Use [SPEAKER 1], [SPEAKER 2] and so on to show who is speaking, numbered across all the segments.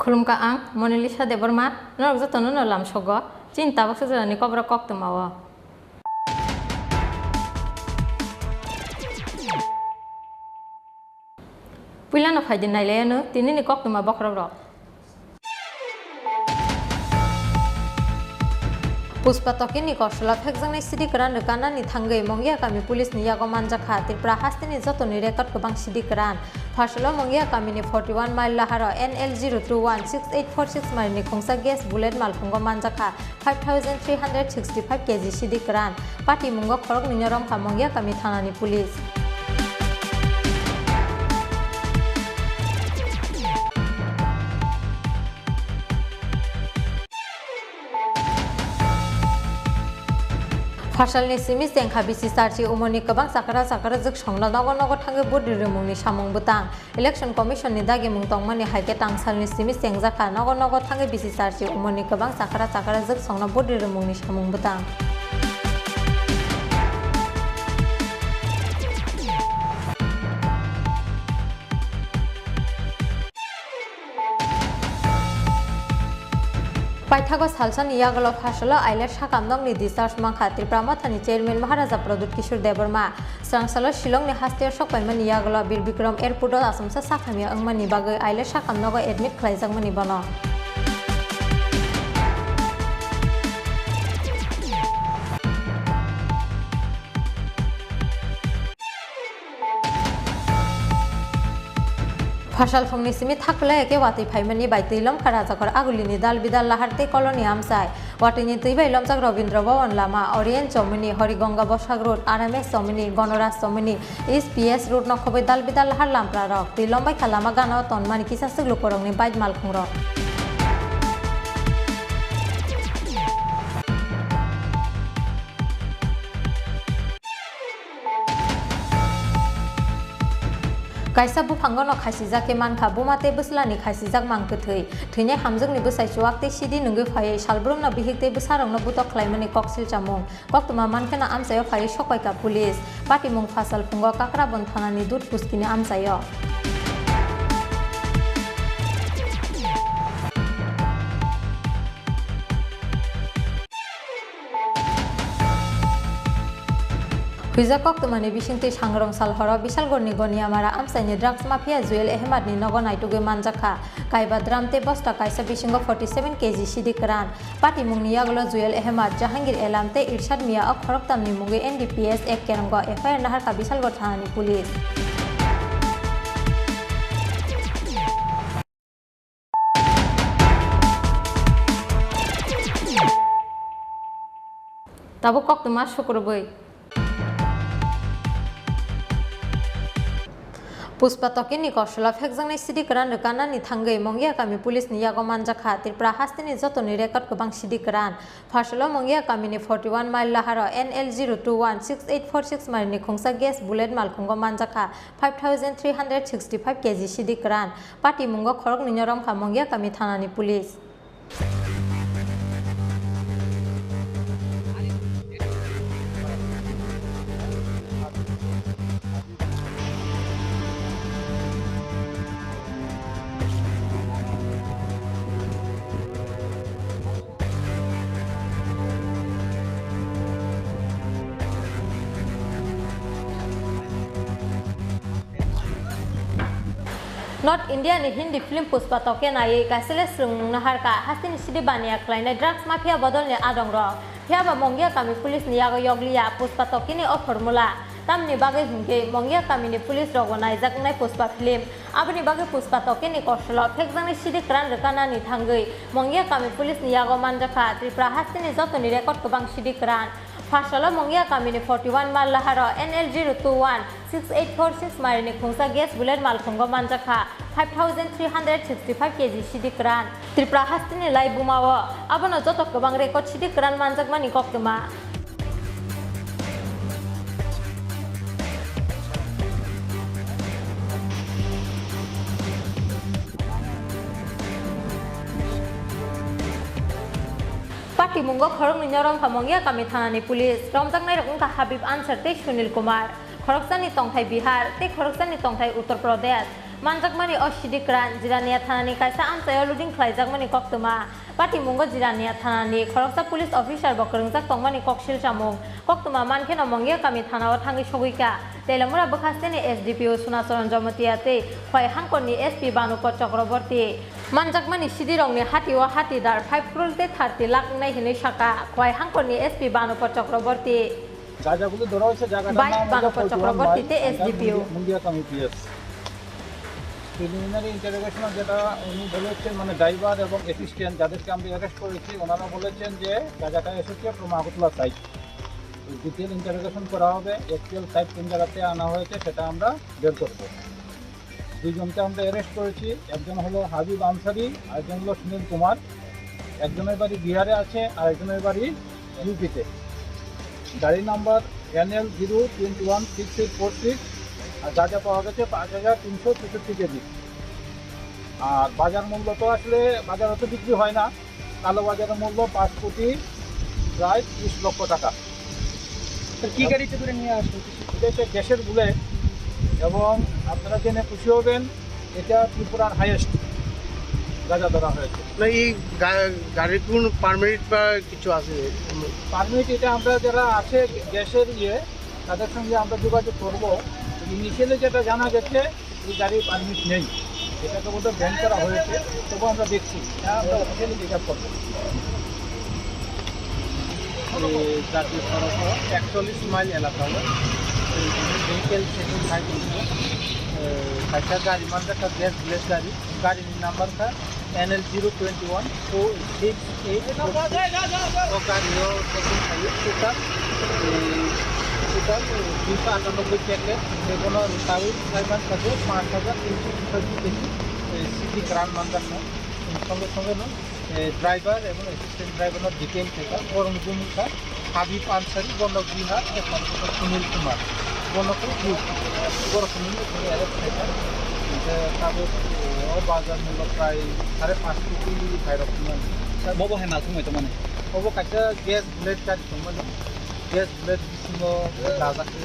[SPEAKER 1] Khulumka ang Monalisa de Burma, Norzotono Lam Shogo, Cinta Boxer and Kokborok to Mawa. Pulan of Hadinaileano, Tinini Kok to Mabokrok. Puspatoki ni koshla phekjang sidi kran rekana ni thangai mongya kami pulis ni yago manja khatir prahastini joto ni record kobang sidi kran phasalo mongya kami ni 41 mile lahara NL02168446 mile ni khongsa gas bullet mal khongo manja kha 5365 kg sidi kran pati mungo khorok ni nyorom kha mongya kami thana ni pulis Partially simis and Habisi Sarchi Umoni Kabang Sakara Juk Shongla Nogo Tango Budi Remuni Shamong Butang. Election Commission ni Dagi Mungtong Mani Haiketang Salni Simis and Zaka Nogo Tango Bisi Sarchi Umoni Kabang Sakara Juk Songna Budi Remuni Shamong Butang. Paithagos Halsan Yagalo Hashala Islet Shakamdong ni Discharge Mankhatri Pramathani Chairman Maharaja Pradut Kishore Debarma Sangsalo Shillong ni Hastir Shokpaiman Yagalo Bir Bikram Airport Asamsa Sakhamia Angmani Bagai Islet Shakamnogo admit Klaizangmani Bano Fashal Fongni Simi Thakla Eke Wati Paimani by Tilom Karazakor Agulini Dal Bidal Laharte Colony Amsai, Watini Tiba Lomzak Ravindra Bhavan Lama, Orient Somini, Horigonga Boshag Road, RMS Somini, Gonora Somini, East PS Road Nokobe Dal Bidal Lahar Lampra Rock, Tilom by Kalama Gana Ton Manikisa Siglukorong by Malkung Rock. Kaisa bupangono khasijak ke manka bumate buslani khasijak mangkethei thine hamjungni busai chuakte sidi nungui phai salbrumna bihikte busarongna butok khlaimani koksil chamung koktuma mankena amsayo phai sokoika police pati mung fasal fungo kakrabon thanani dut puskini amsayo Huizakok tumani bisingti sangrong salhoro bisal gorni goniamara amsaini drugs mafia Zuel Ahmad ni nogo naituge manjakha kaiba dramte bosta kaisa bisingo 47 kg sidi kran pati mungni yaglo Zuel Ahmad Jahangir Elamte Irshad Mia akhorok tamni mungi NDPS ek kerango FIR nahar ka bisal gor thani police Tabu kok tumas syukurbai Puspatoki ni koshla phekjang sidi kran rekana ni thangai mongya kami pulis ni yago manja khatir prahastini joto ni record kobang sidi kran phasalo mongya kami ni 41 mile lahara NL02168446 mile ni khongsa gas bullet mal khongo manja kha 5365 kg sidi kran pati mungo khorok ni nyorom kha mongya kami thana ni pulis North India ni Hindi film Puspatoke na ye kasile srung nahar ka hastin sidi bania kleine drugs mafia bodol ni adong ro phia ba mongya kami police ni yago yogliya Puspatoke ni o formula tamni bagai hingke mongya kami ni police rogonai jaknai Puspa film abni bagai Puspatoke ni koshlo phekjang sidi kran rekana ni thangai mongya kami police ni yago manjakha tripura hastin ni joto ni record kobang sidi kran Fashala mongya kami ni 41 mal lahara NL02168446 mile ni khongsa gas bullet mal khongo manjakha 5365 kg sidi kran tripura hastini lai bumawa abono joto kobang record sidi kran manjakmani koktuma Pati mungo khorong ni nyorom phamongya kami thanani police romjak nai rokung ka Habib Ansar te Sunil Kumar khoroksani tongthai Bihar te khoroksani tongthai Uttar Pradesh manjakmani oshidikran jirania thanani kaisa amsayo luding khlaijak koktuma patimungo jirania thanani khoroksa police officer bokrungjak tongmani koksil samung koktuma mankeno mongia kami thanao thangi soguika telamura bakhasteni SDPO sunasaran jamatiate khoi hangkoni SP banupor chakraborti manjakmani sidirongni hatiwa hatidar 5 crore te 30 lakh nai hini saka khoi hangkoni SP banupor chakraborti
[SPEAKER 2] জায়গাগুলো ধরা হয়েছে জায়গাটার নাম
[SPEAKER 1] banupor chakraborti te SDPO
[SPEAKER 2] Mundia কমিটিএস preliminary ইন্টারোগেশনে যেটা উনি বলেছেন মানে ড্রাইভার এবং অ্যাসিস্ট্যান্ট যাদেরকে আমরা অ্যারেস্ট করেছি ওনারা বলেছেন যে জায়গাটা এসেছে from Agartala side detail interrogation করা হবে অ্যাকচুয়াল সাইট কোন জায়গাতে আনা হয়েছে সেটা আমরা বের করব দুইজনকে আমরা অ্যারেস্ট করেছি একজন হলো হাবিব আনসারি আরেকজন হলো সুনীল কুমার একজনের বাড়ি বিহারে আছে আর একজনের বাড়ি ইউপিতে গাড়ি নাম্বার NL0216846 আর যা পাওয়া গেছে 5363 কেজি আর বাজার মূল্য তো আসলে বাজার অত বিক্রি হয় না কালো বাজারের মূল্য 5 কোটি প্রায় 30 লক্ষ টাকা
[SPEAKER 3] কি গাড়িতে করে নিয়ে আসবে
[SPEAKER 2] এটা গ্যাসের বুলেট এবং আপনারা জেনে খুশি হবেন এটা ত্রিপুরার হাইয়েস্ট গাঁজা ধরা হয়েছে
[SPEAKER 3] এই গাড়ির কোন পারমিট বা কিছু আছে
[SPEAKER 2] পারমিট এটা আমরা যারা আছে গ্যাসের তাদের সঙ্গে আমরা যোগাযোগ করবো ইনিশিয়ালি যেটা জানা গেছে এই গাড়ির পারমিট নেই এটাকে বোধহয় ব্যান করা হয়েছে তবু আমরা দেখছি আমরা অফিসিয়ালি চেক আপ করবো জাতীয় সড়ক 41 মাইল এলাকা হলো ভেহিকেল सेकंड साइड खासा गाड़ी मानता था गैस ब्लेस गाड़ी नंबर था NL0214688 वो गाड़ी हो सेकंड साइड टोटल 298 पैकेट बेगोनो रिसावी साइमान काजे 5366 केजी सिटी ग्रांड मानता था संगे संगे नो ड्राइवर एवं असिस्टेंट ड्राइवर नो डिटेल था गरम भूमिका हाबिब आनसारी गणक बिहार सुनील कुमार गणक गरम भूमि बाजार मूल्य प्राय 5.5 कोटी भाइरक बबो है माल खमाय माने बबो काचा गैस ब्लेड गाड़ी दंमोन गैस ब्लेड सिङो दाजाखौ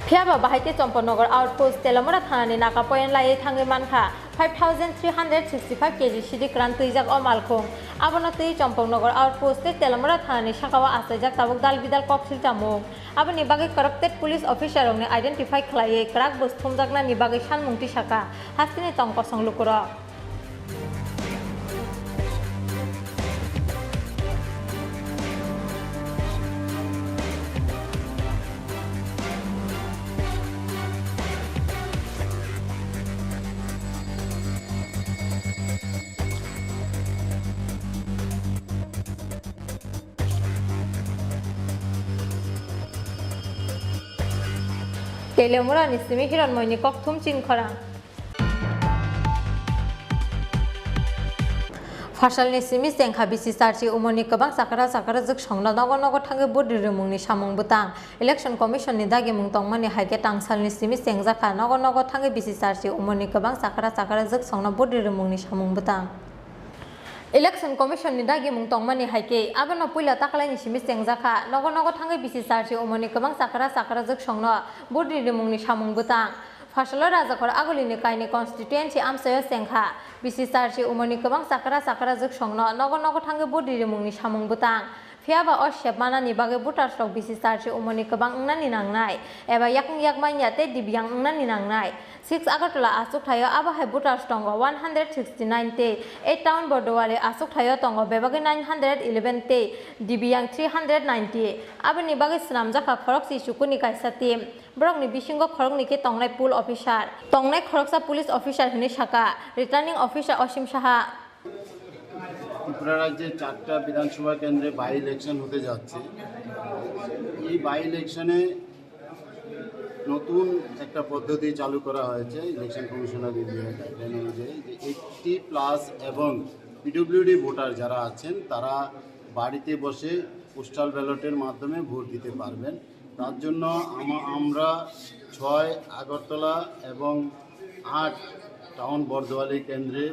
[SPEAKER 1] फियाबा बाहायते चम्पनगर आउटपोस्ट तेलामरा थानानि नाका पयन लायै थाङै मानखा 5365 केजी सिदिक्रान तैजाक अमालखौ आबोनो तै चम्पनगर आउटपोस्ट तेलामरा थानानि साखावा आसायजाक ताबुक दाल बिदाल कक्सिल तामुक आबोनि बागै करप्टेड पुलिस अफिसार रंनि आइडेन्टिफाइ खालायै क्राक बुस्थुमजाकना नि बागै सानमुंथि साका हास्तिनि तंक संलुकुर Telemura ni simi hiron moini kokthum chingkhora Fashal ni simi sengkha bisi sarchi umoni kabang sakara jok songna nogo nogo thange bodi remungni samung butang election commission ni dagi mung tongmani haike tangsal ni simi sengjaka nogo nogo thange bisi sarchi umoni kabang sakara jok songna bodi remungni samung butang Election Commission ni dagi mung tongmani haike abono puila taklai ni simi sengjaka nogo nogo thangai bisi sarchi umoni kabang sakara jok songno bodi remungni samung butang Fashalo Rajakor agolini kaini constituency amsayo sengkha bisi sarchi umoni kabang sakara jok songno nogo nogo thangai bodi remungni samung butang Fiaba o shepmana ni bagai butar stok bisi sarchi umoni kabang ngnani nangnai eba yakmanya te dibyang ngnani nangnai 6 Agartala asuk thayo abahai butar stongo 169 te 8 town bordowale asuk thayo tongo bebagi 911 te dibyang 390 abani bagai snamjaka khoroksi sukuni kaisa team brokni bisingo khorokni ke tongnai pool officer tongnai khoroksa police officer hini shaka returning officer Osim Saha
[SPEAKER 4] Tripura রাজ্যে 4টা বিধানসভা কেন্দ্রে by election হতে যাচ্ছে এই by ইলেকশনে নতুন একটা পদ্ধতি চালু করা হয়েছে ইলেকশন কমিশনার অনুযায়ী যে 80+ এবং পিডব্লিউডি ভোটার যারা আছেন তারা বাড়িতে বসে পোস্টাল ব্যালটের মাধ্যমে ভোট দিতে পারবেন তার জন্য আমরা 6 আগরতলা এবং 8 টাউন বর্দোয়ালি কেন্দ্রে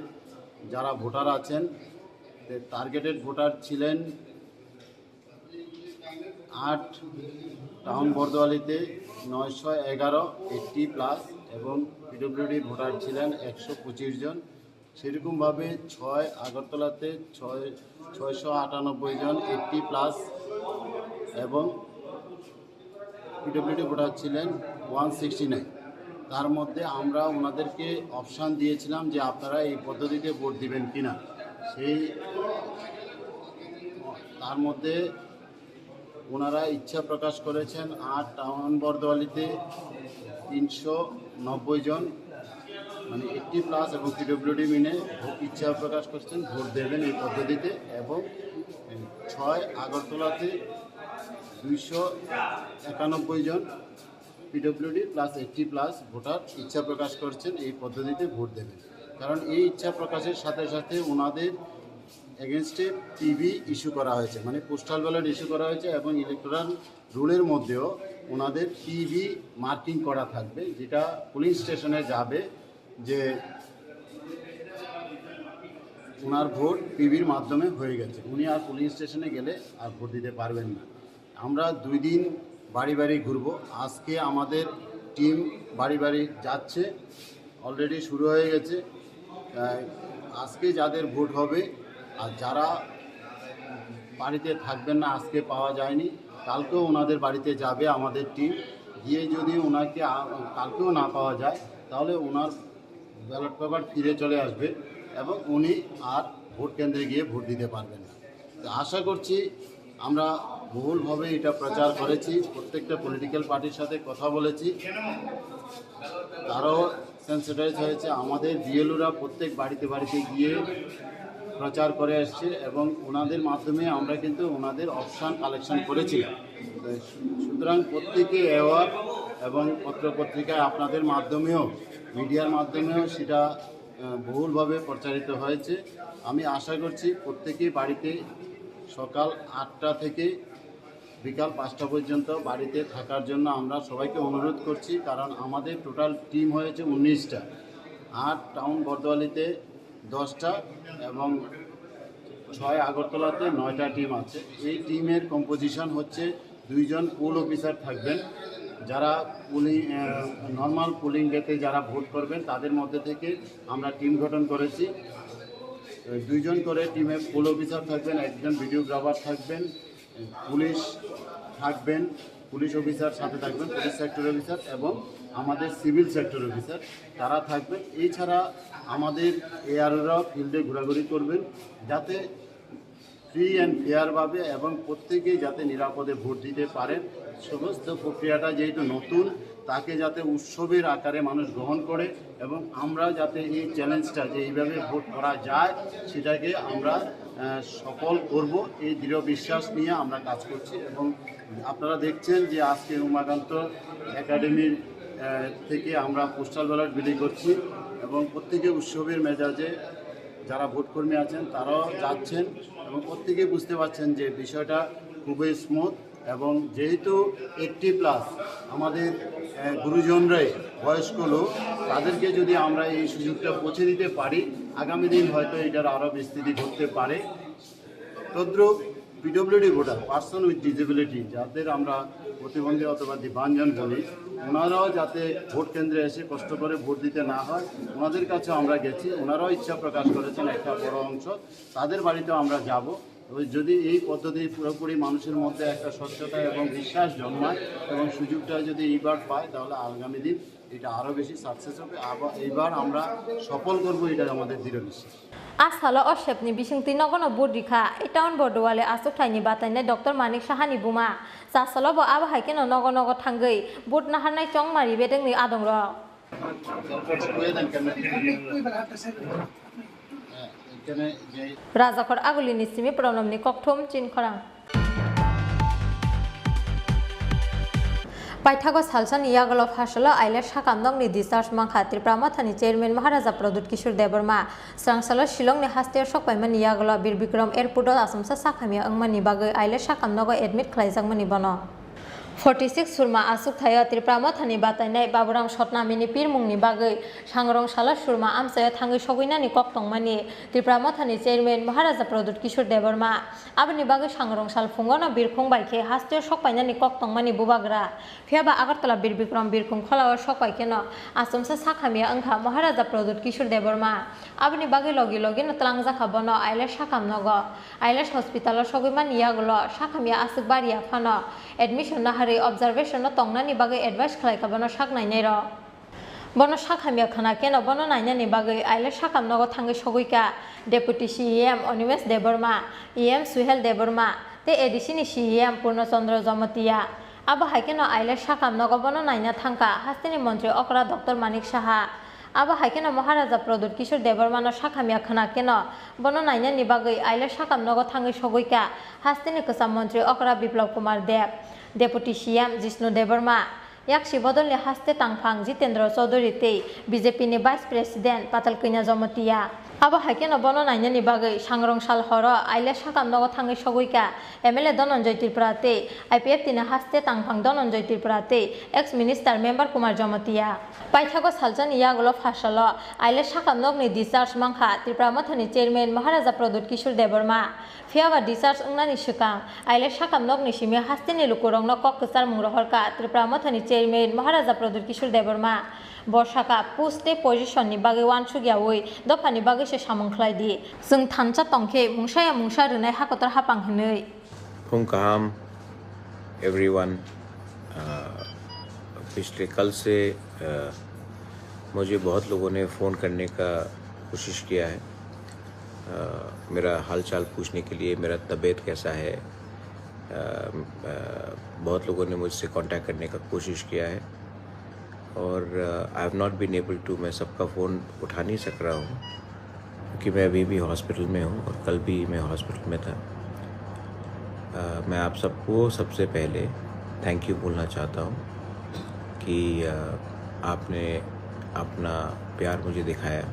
[SPEAKER 4] যারা ভোটার আছেন টার্গেটেড ভোটার ছিলেন 8 টাউন বর্দোয়ালিতে 911 80+ এবং পিডব্লিউডি ভোটার ছিলেন 125 জন। সেরকমভাবে 6 আগরতলাতে 698 জন 80+ এবং পিডব্লিউডি ভোটার ছিলেন 169। তার মধ্যে আমরা ওনাদেরকে অপশান দিয়েছিলাম যে আপনারা এই পদ্ধতিতে ভোট দিবেন কিনা। তার মধ্যে ওনারা ইচ্ছা প্রকাশ করেছেন। আর টাউন বরদোয়ালিতে 390 জন মানে 80+ এবং পিডব্লিউডি মিনে ইচ্ছা প্রকাশ করছেন ভোট দেবেন এই পদ্ধতিতে। এবং 6 আগরতলাতে 291 জন পিডব্লিউডি প্লাস 80+ ভোটার ইচ্ছা প্রকাশ করছেন এই পদ্ধতিতে ভোট দেবেন। কারণ এই ইচ্ছা প্রকাশের সাথে সাথে ওনাদের এগেনস্টে পিবি ইস্যু করা হয়েছে, মানে পোস্টাল ব্যালট ইস্যু করা হয়েছে এবং ইলেকটোরাল রুলের মধ্যেও ওনাদের পিবি মার্কিং করা থাকবে, যেটা পুলিশ স্টেশনে যাবে যে ওনার ভোট পিবির মাধ্যমে হয়ে গেছে, উনি আর পুলিশ স্টেশনে গেলে আর ভোট দিতে পারবেন না। আমরা 2 দিন বাড়ি বাড়ি ঘুরব। আজকে আমাদের টিম বাড়ি বাড়ি যাচ্ছে, অলরেডি শুরু হয়ে গেছে। আজকে যাদের ভোট হবে আর যারা বাড়িতে থাকবেন না, আজকে পাওয়া যায়নি, কালকেও ওনাদের বাড়িতে যাবে আমাদের টিম, গিয়ে যদি ওনাকে কালকেও না পাওয়া যায় তাহলে ওনার ব্যালট পেপার ফিরে চলে আসবে এবং উনি আর ভোট কেন্দ্রে গিয়ে ভোট দিতে পারবেন না। আশা করছি আমরা বহুলভাবে এটা প্রচার করেছি, প্রত্যেকটা পলিটিক্যাল পার্টির সাথে কথা বলেছি, তারাও সেন্সিটাইজ হয়েছে। আমাদের বিএলওরা প্রত্যেক বাড়িতে বাড়িতে গিয়ে প্রচার করে আসছে এবং ওনাদের মাধ্যমে আমরা কিন্তু ওনাদের অপশান কালেকশন করেছিলাম। সুতরাং প্রত্যেকে অ্যাওয়ার এবং পত্রপত্রিকায় আপনাদের মাধ্যমেও মিডিয়ার মাধ্যমেও সেটা বহুলভাবে প্রচারিত হয়েছে। আমি আশা করছি প্রত্যেকেই বাড়িতে সকাল 8টা থেকে বিকাল 5টা পর্যন্ত বাড়িতে থাকার জন্য আমরা সবাইকে অনুরোধ করছি। কারণ আমাদের টোটাল টিম হয়েছে 19টা, আর টাউন বরদোয়ালিতে 10টা এবং 6 আগরতলাতে 9টা টিম আছে। এই টিমের কম্পোজিশন হচ্ছে 2 জন পোল অফিসার থাকবেন, যারা নর্মাল পোলিং ডেতে যারা ভোট করবেন তাদের মধ্যে থেকে আমরা টিম গঠন করেছি। 2 জন করে টিমে পোল অফিসার থাকবেন, একজন ভিডিওগ্রাফার থাকবেন, পুলিশ থাকবেন, পুলিশ অফিসার সাথে থাকবেন, পুলিশ সেক্টর অফিসার এবং আমাদের সিভিল সেক্টর অফিসার তারা থাকবেন। এছাড়া আমাদের এআরওরাও ফিল্ডে ঘোরাঘুরি করবেন, যাতে ফ্রি অ্যান্ড ফেয়ারভাবে এবং প্রত্যেকেই যাতে নিরাপদে ভোট দিতে পারেন। সমস্ত প্রক্রিয়াটা যেহেতু নতুন, তাকে যাতে উৎসবের আকারে মানুষ গ্রহণ করে এবং আমরা যাতে এই চ্যালেঞ্জটা যে এইভাবে ভোট করা যায় সেটাকে আমরা সফল করব, এই দৃঢ় বিশ্বাস নিয়ে আমরা কাজ করছি। এবং আপনারা দেখছেন যে আজকে উমাকান্ত একাডেমির থেকে আমরা পোস্টাল ব্যালট বিলি করছি এবং প্রত্যেকে উৎসবের মেজাজে যারা ভোটকর্মী আছেন তারাও যাচ্ছেন এবং প্রত্যেকে বুঝতে পারছেন যে বিষয়টা খুবই স্মুথ। এবং যেহেতু 80+ আমাদের গুরুজনরাই বয়স্ক লোক, তাদেরকে যদি আমরা এই সুযোগটা পৌঁছে দিতে পারি, আগামী দিন হয়তো এটার আরও বিস্তৃতি ঘটতে পারে। তদ্রুপ PWD voter, person with disability, যাদের আমরা প্রতিবন্ধী অথবা দিব্যাঙ্গজন বলি, ওনারাও যাতে ভোট কেন্দ্রে এসে কষ্ট করে ভোট দিতে না হয়, ওনাদের কাছেও আমরা গেছি, ওনারাও ইচ্ছা প্রকাশ করেছেন একটা বড় অংশ, তাদের বাড়িতেও আমরা যাব। যদি এই পদ্ধতি পুরোপুরি মানুষের মধ্যে একটা স্বচ্ছতা এবং বিশ্বাস জন্মায় এবং সুযোগটা যদি এইবার পায়, তাহলে আগামী দিন এটা আরও বেশি সাকসেস হবে। আবার এইবার আমরা সফল করবো, এটা আমাদের দৃঢ় বিশ্বাস।
[SPEAKER 1] आसाला अशेपनि बिसिंति नगन बुद्रिखा टाउन बरदवाले आसुथाइनि बातायनाय डॉक्टर मानिक साहानि बुमा सासलाव आबाहायके नग नग थांगै बुट नाहारनाय चं मारि बेदोंनि आदंर राजाखर आगुलिनि सिमि प्रनमनि ककथुम चिनखरां पाइथागो सालसानि यागल फासला आइले साकामदंनि डिस्चार्ज मांखा त्रिपुरामाथानि चेयरमैन महाराजा प्रदुत किशोर देबरमा स्रांसाला शिलंनि हास्टेर सकपायमानि यागल बीर बिक्रम एयरपोर्टआव आसामसा साखामिया अंगमानि बागै आइले साकामनगो एडमिट खालायजाकमानि बनो 46 सुरमा आसुक थायो त्रिपुरा मथानि बातायनाय बाबुराम सतनामिनि पिरमुंनि बागै सांग्रं साला सुरमा आमसाया थाङै सगैनानि कक्तंमानि त्रिपुरा मथानि चेयरमेन महाराजा प्रदुत किशोर देबरमा आबनि बागै सांग्रं साल फुंगनो बिरखुं बायखे हास्तिय सकपायनानि कक्तंमानि बुबाग्रा फियाबा आगरतला बिरबिक्रम बिरखुं खलाव सकपायखेनो आसमसा साखामिया अंखा महाराजा प्रदुत किशोर देबरमा आबनि बागै लगे लगे न तलां जाखाबनो आइलेस साखाम नगो आइलेस हस्पिटाल सगैमानि यागलो साखामिया आसुक बारिया फानो एडमिशन नाहारि ऑब्जर्वेशन तंगनानि बागै एडवाइस खालायखाबनो सागनायनाय र बनो साखामिया खाना केन बनो नायनानि बागै आइले साखाम नगो थाङै सगैका deputy CM Animesh Debbarma M Suhel Debbarma ते एडिसिनि सीएम पूर्णचंद्र जमतिया आबो हाइकेन आइले साखाम नगो बनो नायना थांका हास्तिनि मंत्री अकरा डॉक्टर मानिक साहा आबो हाइकेन महाराजा प्रदुत किशोर देबरमानो साखामिया खाना केन बनो नायनानि बागै आइले साखाम नगो थाङै सगैका हास्तिनि कोसा मंत्री अकरा बिप्लव कुमार देव डेपुटी सीएम जिष्णु देबरमा याक्षी बदलनि हास्ते तांफां जितेंद्र चौधुरी ते बीजेपी नि वाइस प्रेसिडेंट पातल कैना जमतिया आबो हाइकेन बनो नायनानि बागै सांग्रं साल हर आइले साखाम नगो थाङै सगैका एमएलए धनंजय त्रिपुरा ते आईपीएफ तिना हास्ते तांफां धनंजय त्रिपुरा ते एक्स मिनिस्टार मेंबर कुमार जमतिया पाइथागो सालजन यागलो फासल आइले साखाम नगनि डिस्चार्ज मांखा त्रिपुरा मथानि चेयरमेन महाराजा प्रदुत किशोर देबरमा फियाबा डिस्चार्ज अंगनानि सिकां आइले साखाम नगनि सिमे हास्तेनि लुकुरंनो कक्कसार मुंरहरका त्रिपुरा मथानि चेयरमेन महाराजा प्रदुत किशोर देबरमा बर्षाका पुस्टे पोजिशननि बागै वानसुगियावै दफानि बागै से सामंख्लाय दि जों थानचा तंखे मुंसाया मुंसा रनाय हाकतर हापां हनै
[SPEAKER 5] फुंकाम एवरीवन पिछले कल से मुझे बहुत लोगों ने फ़ोन करने का कोशिश किया है मेरा हालचाल पूछने के लिए मेरा तबीयत कैसा है बहुत लोगों ने मुझसे कांटेक्ट करने का कोशिश किया है और I have not been able to मैं सबका फ़ोन उठा नहीं सक रहा हूँ क्योंकि मैं अभी भी हॉस्पिटल में हूँ और कल भी मैं हॉस्पिटल में था मैं आप सबको सबसे पहले थैंक यू बोलना चाहता हूँ कि आपने अपना प्यार मुझे दिखाया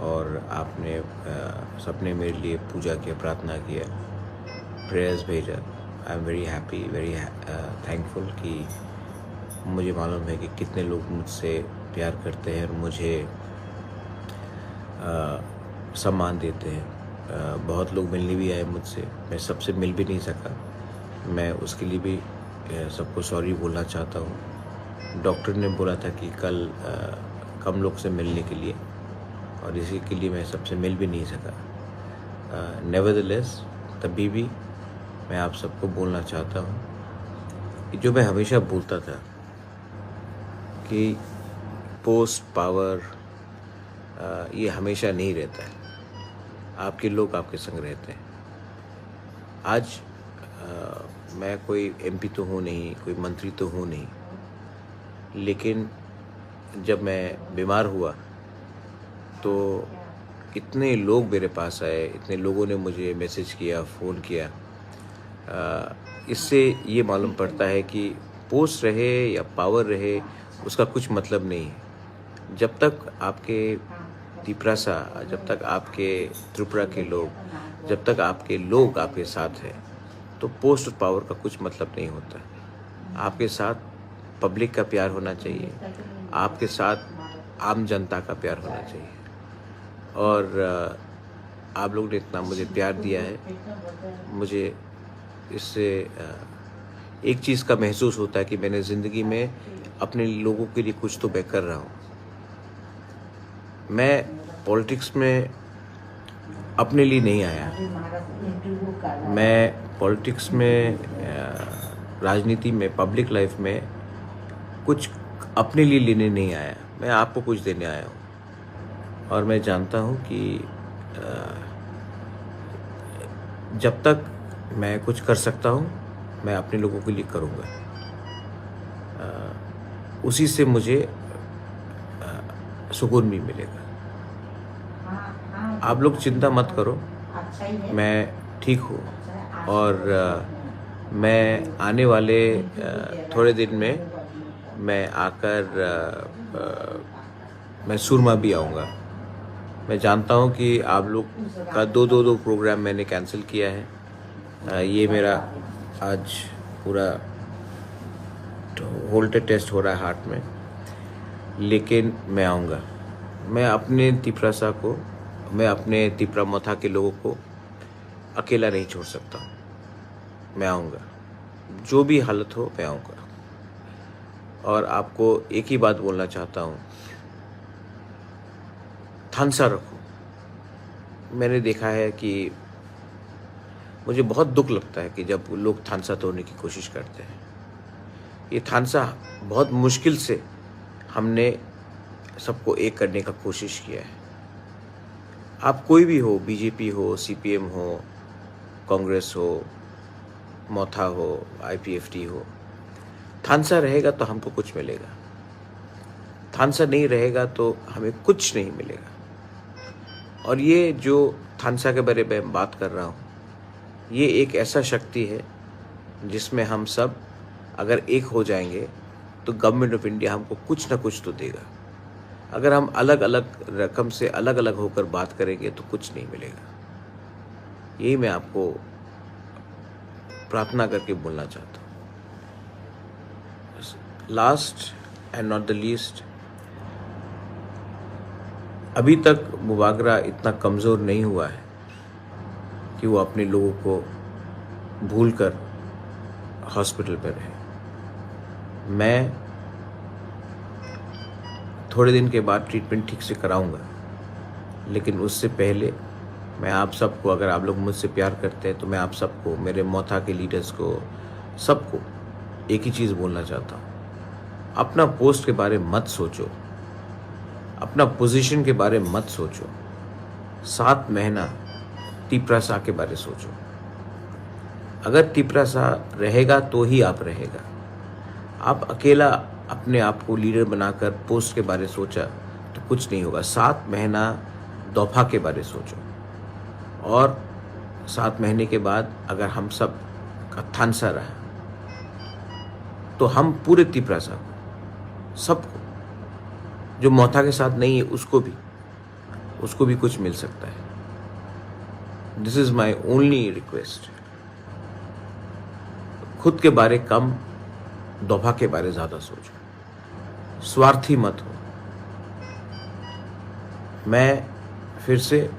[SPEAKER 5] और आपने सबने मेरे लिए पूजा किया प्रार्थना किया प्रेयर्स भेजा I am very happy very thankful कि मुझे मालूम है कि कितने लोग मुझसे प्यार करते हैं और मुझे सम्मान देते हैं बहुत लोग मिलने भी आए मुझसे मैं सबसे मिल भी नहीं सका मैं उसके लिए भी सबको सॉरी बोलना चाहता हूँ डॉक्टर ने बोला था कि कल कम लोग से मिलने के लिए और इसी के लिए मैं सबसे मिल भी नहीं सका नेवरदलेस तभी भी मैं आप सबको बोलना चाहता हूँ कि जो मैं हमेशा बोलता था कि पोस्ट पावर ये हमेशा नहीं रहता है आपके लोग आपके संग रहते हैं आज मैं कोई एमपी तो हूँ नहीं कोई मंत्री तो हूँ नहीं लेकिन जब मैं बीमार हुआ तो इतने लोग मेरे पास आए इतने लोगों ने मुझे मैसेज किया फ़ोन किया इससे ये मालूम पड़ता है कि पोस्ट रहे या पावर रहे उसका कुछ मतलब नहीं है जब तक आपके त्रिपुरा जब तक आपके त्रिपुरा के लोग जब तक आपके लोग आपके साथ हैं तो पोस्ट और पावर का कुछ मतलब नहीं होता आपके साथ पब्लिक का प्यार होना चाहिए आपके साथ आम जनता का प्यार होना चाहिए और आप लोग ने इतना मुझे प्यार दिया है मुझे इससे एक चीज़ का महसूस होता है कि मैंने ज़िंदगी में अपने लोगों के लिए कुछ तो मैं कर रहा हूँ मैं पॉलिटिक्स में अपने लिए नहीं आया मैं पॉलिटिक्स में राजनीति में पब्लिक लाइफ में कुछ अपने लिए लेने नहीं आया मैं आपको कुछ देने आया हूँ और मैं जानता हूँ कि जब तक मैं कुछ कर सकता हूँ मैं अपने लोगों के लिए करूँगा उसी से मुझे सुकून भी मिलेगा आप लोग चिंता मत करो मैं ठीक हूँ और मैं आने वाले थोड़े दिन में मैं आकर मैं सुरमा भी आऊँगा मैं जानता हूँ कि आप लोग का दो प्रोग्राम मैंने कैंसिल किया है ये मेरा आज पूरा होल्टर टेस्ट हो रहा है हार्ट में, लेकिन मैं आऊँगा। मैं अपने तिपरासा को, मैं अपने तिपरा मोथा के लोगों को अकेला नहीं छोड़ सकता। मैं आऊँगा, जो भी हालत हो मैं आऊँगा। और आपको एक ही बात बोलना चाहता हूँ, थानसा रखो। मैंने देखा है कि मुझे बहुत दुख लगता है कि जब लोग थानसा तोड़ने की कोशिश करते हैं। ये थानसा बहुत मुश्किल से हमने सबको एक करने का कोशिश किया है। आप कोई भी हो, बीजेपी हो, सीपीएम हो, कांग्रेस हो, मोथा हो, आईपीएफटी हो, थानसा रहेगा तो हमको कुछ मिलेगा। थानसा नहीं रहेगा तो हमें कुछ नहीं मिलेगा। और ये जो थानसा के बारे में बात कर रहा हूँ, ये एक ऐसा शक्ति है जिसमें हम सब अगर एक हो जाएंगे तो गवर्नमेंट ऑफ इंडिया हमको कुछ ना कुछ तो देगा। अगर हम अलग अलग रकम से अलग अलग होकर बात करेंगे तो कुछ नहीं मिलेगा। यही मैं आपको प्रार्थना करके बोलना चाहता हूँ। Last and not the least, अभी तक मुबागरा इतना कमज़ोर नहीं हुआ है कि वो अपने लोगों को भूलकर हॉस्पिटल पर रहे। मैं थोड़े दिन के बाद ट्रीटमेंट ठीक से कराऊंगा, लेकिन उससे पहले मैं आप सबको, अगर आप लोग मुझसे प्यार करते हैं तो मैं आप सबको, मेरे मोथा के लीडर्स को, सबको एक ही चीज़ बोलना चाहता हूँ। अपना पोस्ट के बारे में मत सोचो, अपना पोजीशन के बारे में मत सोचो। 7 महीना तिपरासा के बारे सोचो। अगर तिपरासा रहेगा तो ही आप रहेगा। आप अकेला अपने आप को लीडर बनाकर पोस्ट के बारे सोचा तो कुछ नहीं होगा। 7 महीना दफा के बारे सोचो, और 7 महीने के बाद अगर हम सब का थानसा रहा तो हम पूरे तिपरासा को, सबको, जो मोथा के साथ नहीं है उसको भी कुछ मिल सकता है। This is my only request. खुद के बारे कम, दफा के बारे ज्यादा सोचो, स्वार्थी मत हो। मैं फिर से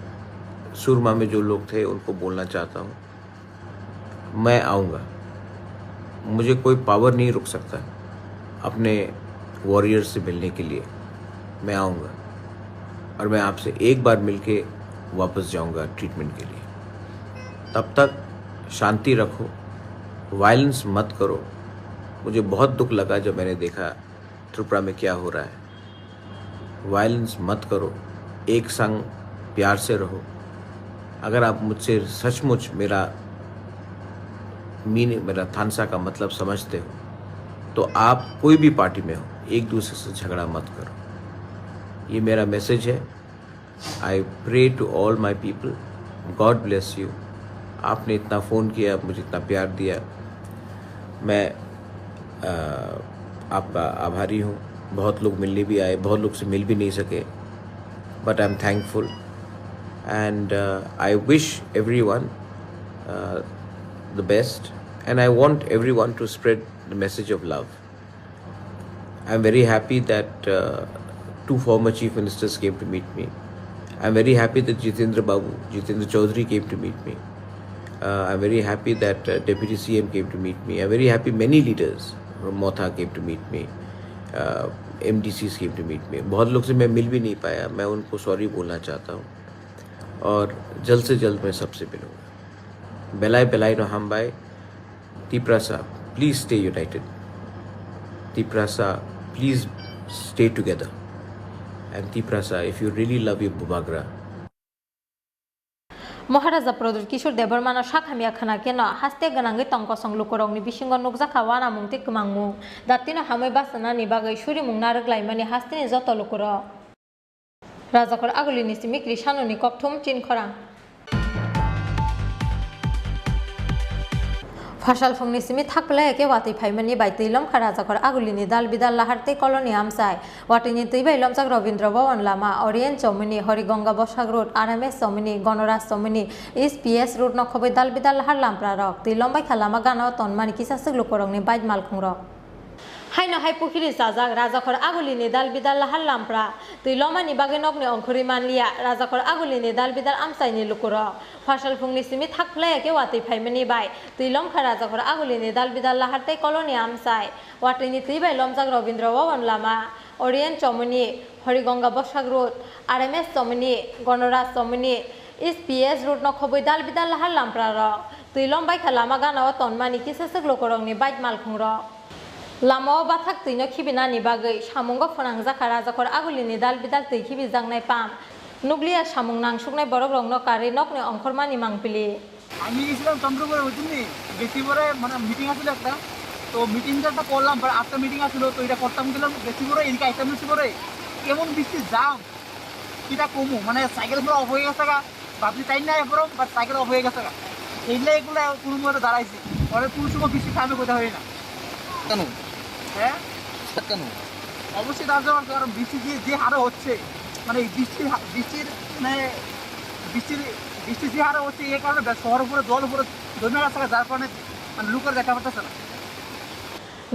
[SPEAKER 5] सुरमा में जो लोग थे उनको बोलना चाहता हूँ, मैं आऊँगा। मुझे कोई पावर नहीं रुक सकता अपने वॉरियर से मिलने के लिए। मैं आऊँगा और मैं आपसे एक बार मिलके वापस जाऊँगा ट्रीटमेंट के लिए। तब तक शांति रखो, वायलेंस मत करो। मुझे बहुत दुख लगा जब मैंने देखा त्रिपुरा में क्या हो रहा है। वायलेंस मत करो, एक संग प्यार से रहो। अगर आप मुझसे सचमुच मेरा थानसा का मतलब समझते हो तो आप कोई भी पार्टी में हो, एक दूसरे से झगड़ा मत करो। ये मेरा मैसेज है। I pray to all my people, God bless you. आपने इतना फ़ोन किया, मुझे इतना प्यार दिया, मैं आपका आभारी हूँ। बहुत लोग मिलने भी आए, बहुत लोग से मिल भी नहीं सके, but I am thankful and I wish everyone the best, and I want everyone to spread the message of love. I'm very happy that 2 former chief ministers came to meet me. I'm very happy that Jitendra Chaudhary came to meet me. I'm very happy that Deputy CM came to meet me. I'm very happy many leaders from Motha came to meet me. MDCs came to meet me. बहुत लोग से मैं मिल भी नहीं पाया, मैं उनको sorry बोलना चाहता हूँ और जल्द से जल्द मैं सबसे मिलूँगा। Belai no hambai. Tiprasa, please stay united. Tiprasa, please stay together. And Tiprasa, if you really love your Bubagra,
[SPEAKER 1] महाराजा प्रदुर किशोर देबरमाना शाखामिया खाना केन हास्ते गनांगै तंकसं लुकरंगनि बिसिंग नुकजाखा वाना मुंगति कमांगमु दातिनो हामै बासनानि बागै सुरि मुंगना रगलाइमानि हास्तेनि जत लुकर राजाखर आगुलिनि सिमिक्रि सानुनि ककथुम चिनखरां फासाल फुंनि सिमि थाकले के वाति फाइमानि बायतैलम खाराजाखर आगुलिनि दाल बिदाल लाहारते कॉलोनी आमसाय वाटिनि तैबाइलम जाग रवीन्द्र भवन लामा ओरिएंट चौमिनी हरिगंगा बसाग रोड आरएमएस चौमिनी गणराज चौमिनी एसपीएस रोड नखबै दाल बिदाल लाहार लामप्रा रक तैलम बाय खालामा गानाव तनमानि किसासक लुकरंनि बाइद मालखुंग रक Haino hai pukhiri sajak rajakhor agulini dal bidal lahar lampra tui lomani bage nokni ongkhori manlia rajakhor agulini dal bidal amsaini lukuro fasal phungni simi thakhle ke wati phaimani bai tui lomkha rajakhor agulini dal bidal lahar tei koloni amsai watini tui bai lomjak Robindra Bhavan lama Orient Chomoni Horigonga Boshak Road RMS Chomoni Gonoraj Chomoni SPS Road no khoboi dal bidal lahar lampra ro tui lombai khalama gana tonmani kisasek lokorongni bait malkhung ro Lama bathak tui no khibinani bagai samungo phonangjaka rajakhor agulini dal bidal tui khibijangnai pam nuklia samung nangsuknai borok rokno kari nokni ongkhormani mangpili
[SPEAKER 6] আমি গেছিলাম চন্দ্রপুরে বুঝলি বেশি করে মানে meeting আছিল একটা তো মিটিংটা করলাম পরে আটটা মিটিং আছিল তো এটা করতাম গেলাম বেশি করে এদিকে আইতাম বেশি করে কেমন বৃষ্টি জাম কিটা কমু মানে সাইকেল পুরো অফ হয়ে গেছে গা ভাবছি তাই না এরপর বাট সাইকেল অফ হয়ে গেছে গা এইগুলো এগুলো কোনো মতো দাঁড়াইছি পরে কোনো সময় বৃষ্টি থামে কোথাও হয় না কেন হ্যাঁ কেন অবশ্যই দাঁড়াতে পারছে কারণ বৃষ্টি যে হারে হচ্ছে মানে বৃষ্টির মানে বৃষ্টি যে হারে হচ্ছে এই কারণে শহর উপরে জল উপরে জমে গেছে যার কারণে মানে লুকের দেখা পারতেছে না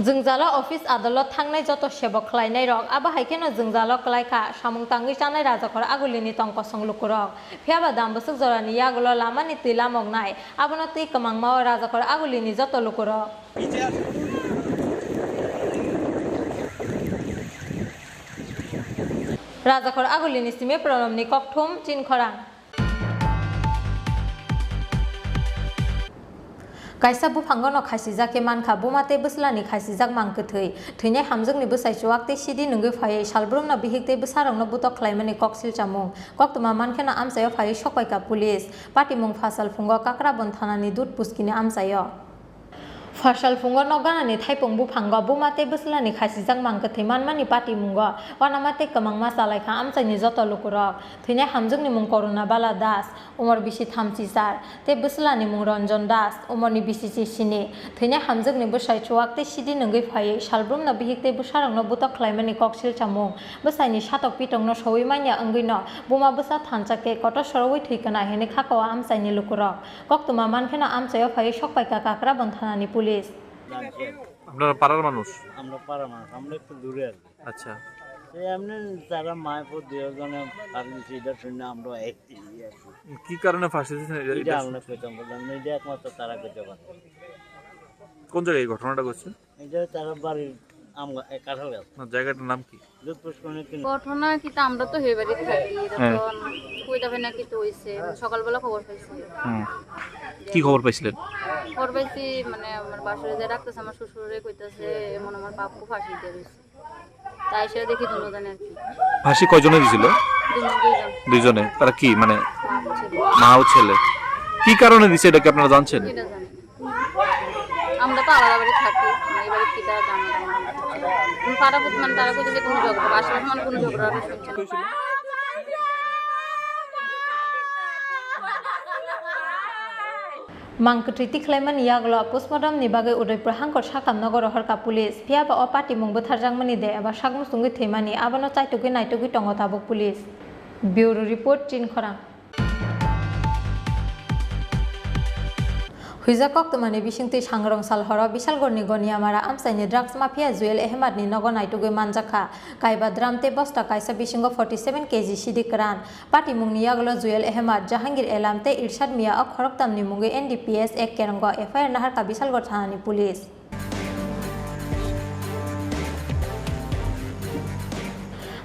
[SPEAKER 1] जोंजाला अफिस आदालत थांनाय जत सेबक खालायनाय रक आबा हाइकेनो जोंजाला खालायखा सामुं तांगै जानाय राजाखर आगुलिनि तंकसं लुकुरक फियाबा दामबसक जरानि यागुलो लामानि तै लामगनाय आबनो तै कमांगमा राजाखर आगुलिनि जत लुकुरक राजाखर आगुलिनि सिमे प्रनमनि ककथुम चिनखरां Kaisa buphangono khasijak ke mankha bumate buslani khasijak mangkethei theinai hamjungni bwsaichuak te sidi nungui phai salbrumna bihikte bwsarongno butok khlaimani koksil chamung koktuma mankhena amsayo phai sokpaika police patimung fasal phungo kakrabon thanani dut puskini amsayo Fasal fungo noganani thaipong buphango bumate buslani khasijak mangkethei manmani patimungo wanamate kamangma salaikha amsaini joto lukurok theinai hamjungni mung Corona Bala Das umor bisi 34 te buslani mung Ranjan Das umorni bisi 7 theinai hamjungni bwsaichuak te sidi nungui phai salbrumna bihikte bwsarongno butok khlaimani koksil chamung bwsaini satok pitongno sowui manya ongino buma bwsa thanchake koto sorowui thuikana hene khakawa amsaini lukurok koktuma mankhena amsayo phai sokpaika kakrabon thanani police
[SPEAKER 7] আপনারা পাড়ার মানুষ
[SPEAKER 8] আমরা পাড়ার মানুষ আমরা একটু দূরে আছি
[SPEAKER 7] আচ্ছা
[SPEAKER 8] এমনি তারা মায়পুর দুজনে ফার্মেসি এটা শুনে আমরা একটি
[SPEAKER 7] কি কারণে ফাঁসি দিয়েছেন
[SPEAKER 8] এটা আমরা পেতাম বললাম এটা একমাত্র তারা পেতে পারে
[SPEAKER 7] কোন জায়গায় এই ঘটনাটা ঘটছে
[SPEAKER 8] এটা তারা বাড়ির আমরা কাঁঠাল গাছ
[SPEAKER 7] জায়গাটার নাম কি
[SPEAKER 9] ঘটনা কিন্তু আমরা তো হয়ে বাড়িতে থাকি তখন কইতা হয় না কিন্তু হইছে সকালবেলা খবর পাইছি
[SPEAKER 7] কি খবর পাইছিলেন
[SPEAKER 9] খবর পাইছি মানে আমার বাসায় যে ডাক্তার আমার শ্বশুরে কইতাছে এমন আমার বাপকে ফাঁসি দিয়ে দিয়েছে তাই সে দেখি দুজন আর কি
[SPEAKER 7] ফাঁসি কয়জনে দিছিল দুইজনে তারা কি মানে মা ও ছেলে কি কারণে দিছে এটা কি আপনারা জানছেন
[SPEAKER 9] এটা জানি আমরা তো আলাদা বাড়ি থাকি এই বাড়ি কি তারা জানে না পাড়া মানে তারা কইতেছে কোনো ঝগড়া আশেপাশে মানে কোনো ঝগড়া শুনছে
[SPEAKER 1] Mangketriti khlaiman yaglo postmortem ni bagai Udaipur hangkor sakam nogor harka police phiaba o party mung butharjangmani de aba sakmu sungui theimani abano chaitugui naitugui tongo tabuk police bureau report Chinkhorang Huizakok tumani bisingti sangrong salhoro bisalgorni goniamara amsaini drugs mafia Zuel Ahmad ni nogo naitugui manjaka kaiba dramte bosta kaisa bisingo 47 kg sidikran pati mungni yaglo Zuel Ahmad Jahangir Elamte Irshad Mia ok khoroktamni mungi NDPS ek kerango FIR nahar ka bisalgor thanani police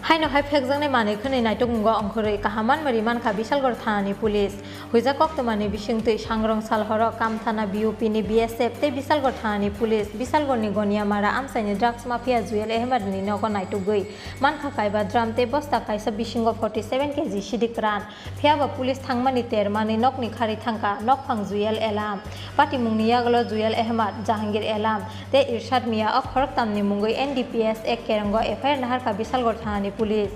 [SPEAKER 1] Haino hai phekjangnai manui khwnai naitugmungo ongkhorui kahaman mari mankha bisalgor thanani police huijakok tumani bisingtui sangrong salhoro kam thana BUP ni BSF tei bisalgor thanani police bisalgor ni goniamara amsaini drugs mafia Zuel Ahmad ni nogo naitugui mankha kaiba drum tei bosta kaisa bisingo 47 kg sidikran phiaba police thangmani termani nokni khari thangka nokphang Zuel Elam pati mungni yaglo Zuel Ahmad Jahangir Elam tei Irshad Mia ok khoroktamni mungui NDPS ek kerango FIR nahar ka bisalgor thanani police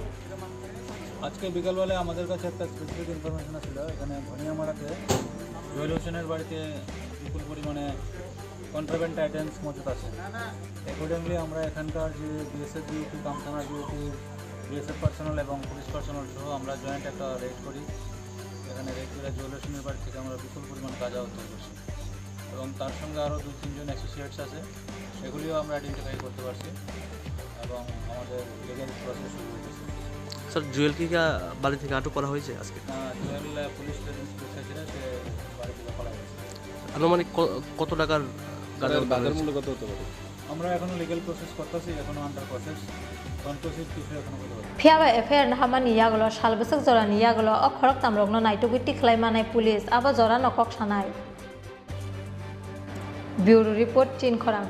[SPEAKER 2] আজকে বিকালবেলায় আমাদের কাছে একটা specific information ছিল এখানে ঘনিয়ামারাতে জয়ল হোসেনের বাড়িতে বিপুল পরিমাণে কন্ট্রাব্যান্ড আইটেমস মজুদ আছে অ্যাকর্ডিংলি আমরা এখানকার যে BSF duty Kamthana duty BSF personnel এবং পুলিশ পার্সোনাল সহ আমরা জয়েন্ট একটা রেড করি এখানে রেড করে জয়ল হোসেনের বাড়ি থেকে আমরা বিপুল পরিমাণ গাঁজা উদ্ধার করছি এবং তার সঙ্গে আরও 2-3 জন অ্যাসোসিয়েটস আছে, সেগুলিও আমরা আইডেন্টিফাই করতে পারছি এবং আমাদের লিগ্যাল প্রসেস শুরু হয়েছে।
[SPEAKER 10] স্যার জুয়েলকে কি বাড়ি থেকে আটক করা হয়েছে আজকে?
[SPEAKER 2] জুয়েল পুলিশ ক্লিয়ারেন্স ছিল, সে বাড়ি থেকে পালা গেছে।
[SPEAKER 10] আনুমানিক কত টাকার
[SPEAKER 7] বাজার মূল্য কত হতে পারে?
[SPEAKER 2] আমরা এখনো লিগ্যাল প্রসেস করতেছি, এখনো আন্ডার প্রসেস, কনক্লুসিভ কিছু এখনো বলতে পারছি না।
[SPEAKER 1] ফিয়াবা এফআইআর নাহামানি ইয়াগুলো সালবসক জরানি ইয়াগুলো অখরক তামরগ্ন নাইটুগুটি খ্লাইমানাই পুলিশ আবার জরা নকক সানাই। ব্যুরো রিপোর্ট চিন খরাং।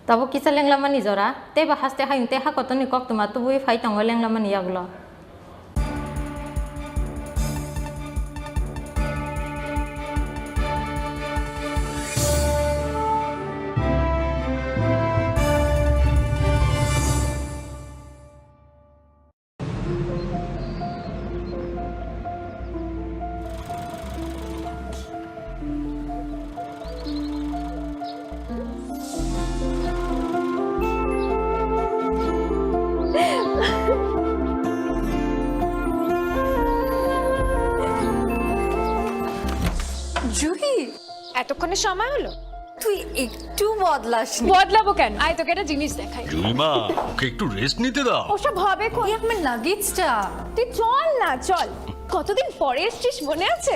[SPEAKER 1] তাবো কিসা লেংলামানি জরা তেবা হাসতে হাইতে হাকতনি কক তোমা তুবুই ফাই তঙ্গ লেংলামানি ইয়াগুলো।
[SPEAKER 11] জুহি এতক্ষণে সময় হলো?
[SPEAKER 12] তুই একটু বদলাসনি।
[SPEAKER 11] বদলাবো কেন? আয় তোকে একটা জিনিস দেখাই।
[SPEAKER 13] জুলিমা ওকে একটু রেস্ট নিতে দাও।
[SPEAKER 11] ওসব হবে কোন?
[SPEAKER 12] এই আমার লাগেজটা।
[SPEAKER 11] তুই চল না, চল। কতদিন পরে এসেছিস, মনে আছে?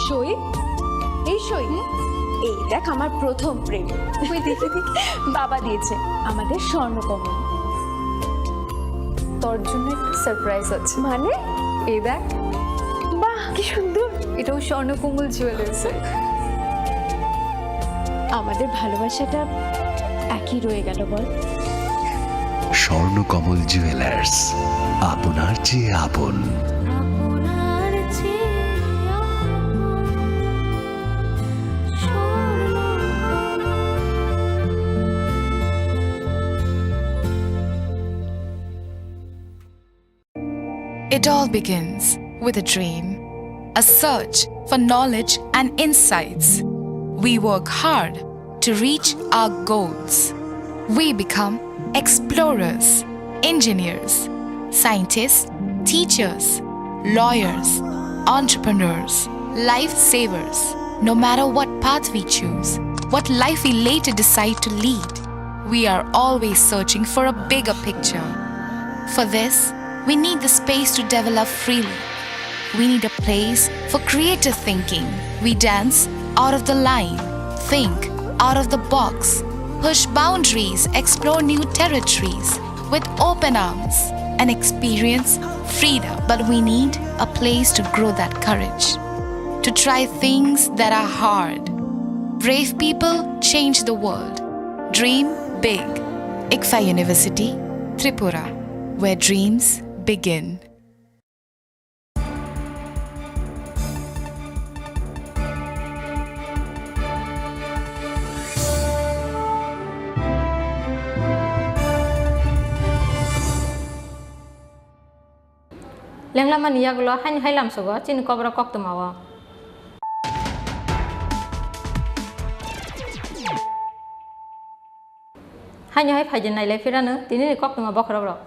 [SPEAKER 11] সই, এই সই, এই দেখ আমার প্রথম প্রেম। তুই দেখে দেখে বাবা দিয়েছে আমাদের স্বর্ণকমল।
[SPEAKER 12] তোর জন্য একটা সারপ্রাইজ আছে।
[SPEAKER 11] মানে?
[SPEAKER 12] এই দেখ।
[SPEAKER 11] বাহ কি সুন্দর।
[SPEAKER 12] এটাও স্বর্ণকমল জুয়েলার্স।
[SPEAKER 11] আমাদের ভালোবাসাটা একই রয়ে গেল বল।
[SPEAKER 13] স্বর্ণকমল জুয়েলার্স, আপনার চেয়ে আপন।
[SPEAKER 14] It all begins with a dream, a search for knowledge and insights. We work hard to reach our goals. We become explorers, engineers, scientists, teachers, lawyers, entrepreneurs, lifesavers. No matter what path we choose, what life we later decide to lead, we are always searching for a bigger picture. For this, we need the space to develop freely. We need a place for creative thinking. We dance out of the line, think out of the box, push boundaries, explore new territories with open arms and experience freedom. But we need a place to grow that courage, to try things that are hard. Brave people change the world. Dream big. ICFA University, Tripura, where dreams begin.
[SPEAKER 1] লেংলামানি ইয়াগুলো হাইন হাইলাম সগো চিন কবর cock তোমাওয়া। হাইন high ফাইজেন নাইলাই ফিরানো তিনি cock তোমা বখরক।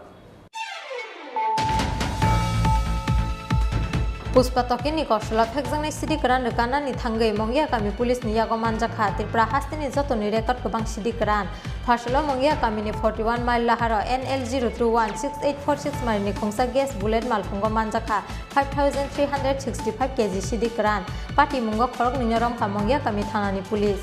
[SPEAKER 1] पुष्पा तकिनी कौशला फेकजंगनाय सिडी करान रकानानि थांगै मंगिया कामी police नि यागो मानजाखा Tripura हास्तिनि जतनि record गोबां सिडी करान फार्सलो मंगिया कामिनि 41 माइल लाहारो NL02168446 माइलनि खोंसा गेस बुलेट मालखंगो मानजाखा 5365 केजि सिडी करान पाटी मुंगो खरक निरम खा मंगिया कामी थानानि पुलिस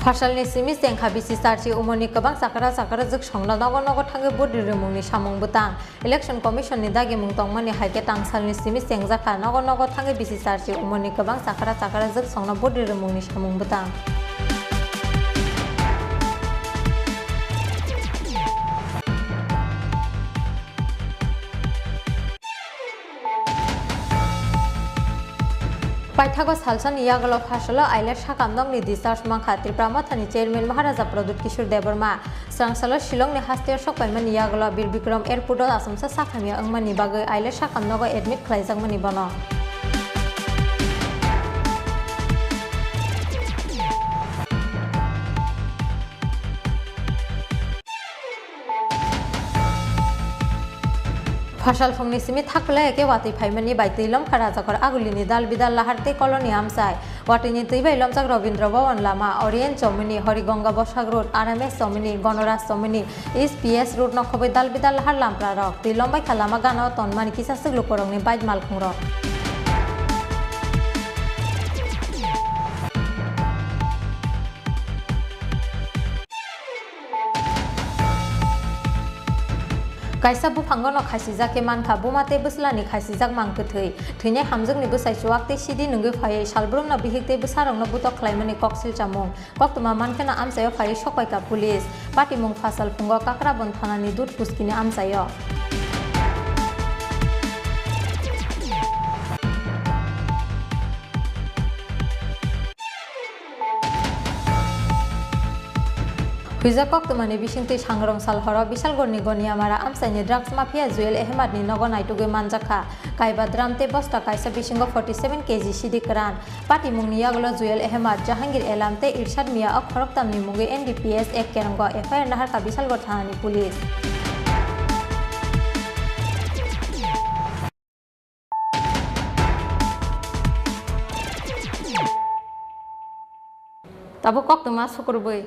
[SPEAKER 1] फार्सालनि सिमिस देंखा बिसि सार्चि उमनि गोबां साखारा जोग संला नगर थांगे बदि रोमुंनि सामुं बुतां इलेक्शन कमिशननि दागि मुं तंमानि हाइके तांसालनि सिमिस देंजाखा नगर थांगे बिसि सार्चि उमनि गोबां साखारा जोग संला बदि रोमुंनि सामुं बुतां पाइथागो सालसन यागलो फासलो आइले साकामदंनि डिस्चार्ज मांखा त्रिपुरा माथानि चेयरमैन महाराजा प्रदुत किशोर देबरमा स्रांसालो शिलंनि हास्तेर सकैमानि यागलो बीर विक्रम एयरपोर्टआव आसामसा साखामिया अंगमानि बागै आइले साकामदंगो एडमिट खालायजाकमानि बनो Fasal fungni simi thakle ke wati phaimani bai tuilom kharajakor agulini dal bidal laharte koloni amsai watini tuibai lomjak Robindra Bhavan lama Orient Chomini Horigonga Boshag Road RMS Chomini Gonoraj Chomini SPS Road nokhobai dal bidal lahar lampra rok tuilom bai khalama gana tonmani kisa suglu korongni baid malkhung rok Kaisa buphangono khasijak ke mankha bumate buslani khasijak mangkthei theinai hamjakni bwsai chuakte sidi nungui phai salbrumna bihikte bwsarongno butok khlaimani koksil chamung koktuma mankhana amsayo phai sokoika police patimung fasal phungo kakrabon thanani dut puskini amsayo Huija koktumani bisingtui sangrong salhoro Bisalgorni Goniamara amsaini drugs mafia Joel Ahmedni nogo naitugui manjakha kaiba dramte bosta kaisa bisingo 47 kg sidi kran patimungni yagulo Joel Ahmed Jahangir Elamte Irshad Mia Khoroktamni mungi NDPS 1 kerango FIR naharka Bisalgor thanani police Tabo koktuma sukurbui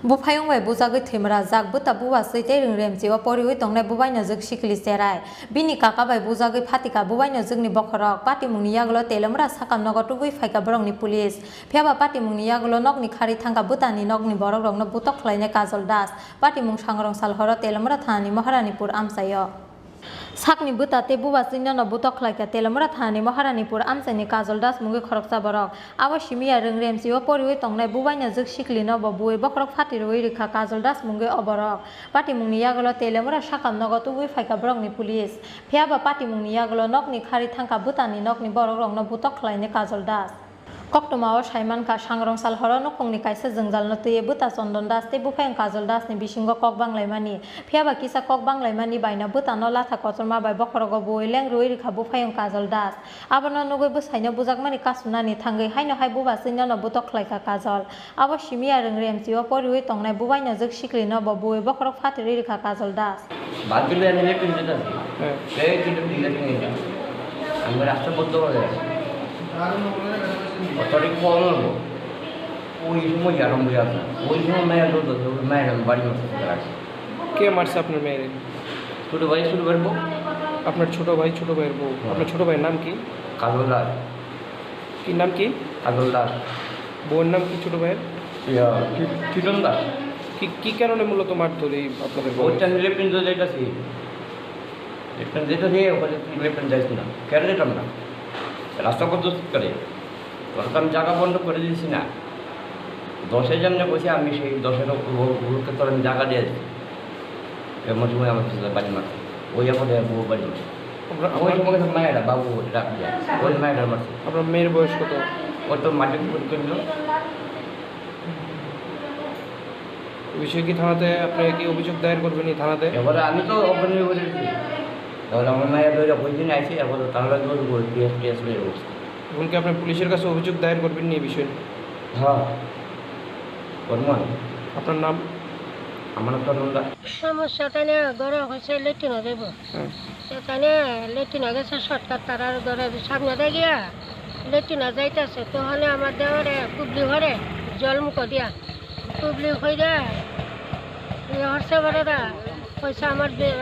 [SPEAKER 1] Bupayong bai bujagui thimra jak buta buwa seite ringrem jiwa poriwi tongnai bubaina jog sikli serai bini kaka bai bujagui phatika bubaina jogni bokhorok patimungni yagulo telamra sakam nogotugui phaika borongni police phiaba patimungni yagulo nokni khari thangka butani nokni borok rokno butok khlainai Kajol Das patimung sangrong salhoro telamra thani Maharanipur amsayo Sakni buta te buba sinno butok khlaika telamra thani Maharanipur amsaini Kajol Das mungi khoroksa borok abo simia ringrem jiwa poriwi tongnai bubaina jog sikli no boi bokrok phatirui rikha Kajol Das mungi oborok patimungni yagulo telamra sakam nogotugui phaika borokni police phiaba patimungni yagulo nokni khari thangka butani nokni borok rokno butok khlainai Kajol Das Koktumao Saimanka sangrong salhoro nokongni kaisa jenggal no tuye buta Chondon Das te bupayong Kajol Das ni bisingo kok banglaimani phiaba kisa kok banglaimani baina buta no latha kochorma bai bokhorogo boi lengrui rikha bupayong Kajol Das abono nugui busaino bujakmani kasunani thangui haino hai buba sinno no butok khlaika Kajol abo simia ringrem jiwa poriwi tongnai bubaina jog sikli no boi bokhorok phatirui rikha Kajol Das
[SPEAKER 8] বাকিলে এনে কিন্তু দাস এই কিন্তু দিলে কিন্তু আমি রাস্তা বন্ধ করে অতরি কম ওই সময় আরম হয়ে আছে ওই সময় মেয়ের দুধ মেয়ের বাড়ি মতো
[SPEAKER 6] কে মারছে আপনার মেয়ের
[SPEAKER 8] ছোট ভাই বউ
[SPEAKER 6] আপনার ছোট ভাইয়ের বউ আপনার ছোট ভাইয়ের নাম কি
[SPEAKER 8] কাজল দাস
[SPEAKER 6] কি নাম কি
[SPEAKER 8] কাজল দাস
[SPEAKER 6] বউয়ের নাম কি ছোট ভাইয়ের
[SPEAKER 8] টিটন দাস
[SPEAKER 6] কি কারণে মূলত মারধর এই আপনাদের
[SPEAKER 8] ওইটা লেপেন তো যেতেছি ওখানে লেপেন যাইছি না কেন যেতাম না রাস্তা কত করে ওরকম আমি জায়গা বন্ধ করে দিয়েছি না 10 জন বসে আমি সেই 10-এর গ্রুপকে তো আমি জায়গা দিয়েছি এমন সময় আমার বাড়ি মারছে ওই আমাদের বউ বাড়ি মারছে ওই সময় মায়েরা বাবু ডাক যায় ওই মায়েরা মারছে
[SPEAKER 6] আপনার মেয়ের বয়স কত
[SPEAKER 8] ওর তো মাটি করল
[SPEAKER 6] বিষয় কি থানাতে আপনি কি অভিযোগ দায়ের করবেন এই থানাতে
[SPEAKER 8] এবারে আমি তো ওপেনলি বলেছি তাহলে আমার মায়ের ধরে ওই দিন আইসি এবার তাহলে টিএস হয়ে বসছে
[SPEAKER 6] এখন কি আপনি পুলিশের কাছে অভিযোগ দায়ের করবেন এই বিষয়ে
[SPEAKER 8] হ্যাঁ করবো
[SPEAKER 6] আপনার নাম
[SPEAKER 8] আমার তো নন্দা
[SPEAKER 9] সমস্যাটা নিয়ে গড়ে হয়েছে লেট্রিনে যাব সেখানে লেট্রিনে গেছে শর্টকাট তারা গড়ে সামনে দিয়ে গিয়া লেট্রিনে যাইতেছে তখন আমার দেওয়ারে কুবলি ঘরে জল মুখ দিয়া কুবলি হয়ে যায় হচ্ছে বড়রা পয়সা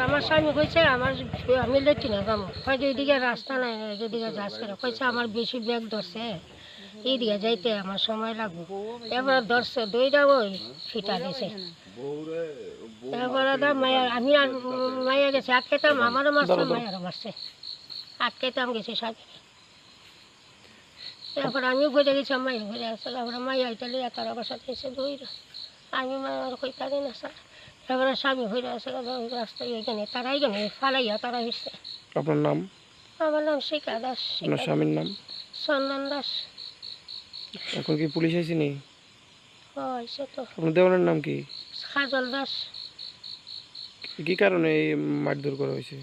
[SPEAKER 9] আমার স্বামী কইছে আমি লেট্রিনে যাবো হয়তো এইদিকে রাস্তা নাই যেদিকে যাস করে কইছে আমার বেশি ব্যাগ ধরছে এইদিকে যাইতে আমার সময় লাগবে এবার ধরছে দইটা ওই ফিটা দিছে তারপরে আমি মাইয়া গেছে আটকেতাম আমারও মারছে মায়েরও মারছে আটকেতাম গেছে সাথে তারপর আমিও ঘুরে গেছি মাইয়া ঘুরে আসছে তারপরে মাইয়া ইতালি তার বাসা এসে দইরা আমি মায়ের কই পারি না স্যার তারপরে স্বামী ঘুরে আসে রাস্তায় ওইখানে তারা এইখানে ফালাইয়া তারা হচ্ছে
[SPEAKER 6] আপনার নাম
[SPEAKER 9] আমার নাম শিখা দাস
[SPEAKER 6] আপনার স্বামীর নাম
[SPEAKER 9] চন্দন দাস
[SPEAKER 6] এখন কি পুলিশ আইসিনি
[SPEAKER 9] হয়েছে তো
[SPEAKER 6] আপনার দেওয়ানের নাম কি
[SPEAKER 9] কাজল দাস
[SPEAKER 6] কি কারণে এই মারধর করা হয়েছে